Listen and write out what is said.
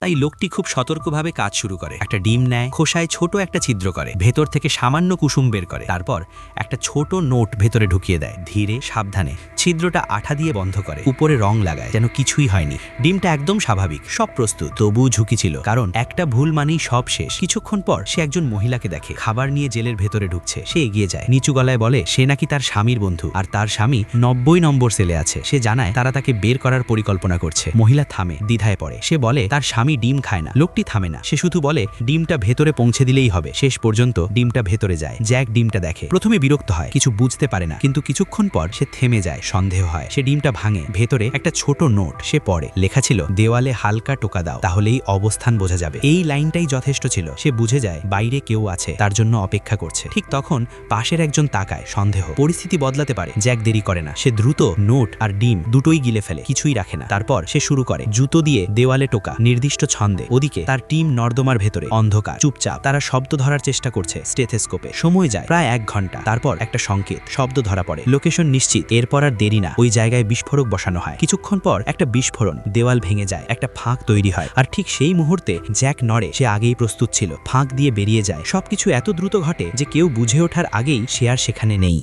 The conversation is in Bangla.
তাই লোকটি খুব সতর্কভাবে কাজ শুরু করে। একটা ডিম নেয়, খোসায় ছোট একটা ছিদ্র করে, ভেতর থেকে সামান্য কুসুম বের করে, তারপর একটা ছোট নোট ভেতরে ঢুকিয়ে দেয়। ধীরে সাবধানে ছিদ্রটা আঠা দিয়ে বন্ধ করে, উপরে রং লাগায় যেন কিছুই হয়নি। ডিমটা একদম স্বাভাবিক, সব প্রস্তুত। তবুও ঝুঁকি ছিল, কারণ একটা ভুল মানেই সব শেষ। কিছুক্ষণ পর সে একজন মহিলাকে দেখে খাবার নিয়ে জেলের ভেতরে ঢুকছে। সে এগিয়ে যায়, নিচু গলায় বলে সে নাকি তার স্বামীর বন্ধু, আর তার স্বামী 90 নম্বর সেলে আছে। সে জানায় তারা তাকে বের করার পরিকল্পনা করছে। মহিলা থামে, দ্বিধায় পড়ে। সে বলে তার স্বামী ডিম খায় না। লোকটি থামে না, সে শুধু বলে ডিমটা ভেতরে পৌঁছে দিলেই হবে। শেষ পর্যন্ত ডিমটা ভেতরে যায়। জ্যাক ডিমটা দেখে, প্রথমে বিরক্ত হয়, কিছু বুঝতে পারে না, কিন্তু কিছুক্ষণ পর সে থেমে যায়, সন্দেহ হয়। সে ডিমটা ভাঙে, ভেতরে একটা ছোট নোট। সে পড়ে, লেখা ছিল দেওয়ালে হালকা টোকা দাও, তাহলেই অবস্থান বোঝা যাবে। এই লাইনটাই যথেষ্ট ছিল। সে বুঝে যায় বাইরে কেউ আছে, তার জন্য অপেক্ষা করছে। ঠিক তখন পাশের একজন তাকায়, সন্দেহ। পরিস্থিতি বদলাতে পারে। জ্যাক দেরি করে না, সে দ্রুত নোট আর ডিম দুটোই গিলে ফেলে, কিছুই রাখে না। তারপর সে শুরু করে জুতো দিয়ে দেওয়ালে টোকা, নির্দিষ্ট ছন্দে। ওদিকে তার টিম নর্দমার ভেতরে অন্ধকার, চুপচাপ। তারা শব্দ ধরার চেষ্টা করছে স্টেথোস্কোপে। সময় যায় প্রায় 1 ঘন্টা। তারপর একটা সংকেত, শব্দ ধরা পড়ে, লোকেশন নিশ্চিত। এরপর আর দেরি না, ওই জায়গায় বিস্ফোরক বসানো হয়। কিছুক্ষণ পর একটা বিস্ফোরণ, দেওয়াল ভেঙে যায়, একটা ফাঁক তৈরি হয়। আর ঠিক সেই মুহূর্তে জ্যাক নড়ে। সে আগেই প্রস্তুত ছিল, ফাঁক দিয়ে বেরিয়ে যায়। সবকিছু এত দ্রুত ঘটে যে কেউ বুঝে ওঠার আগেই সে আর সেখানে নেই।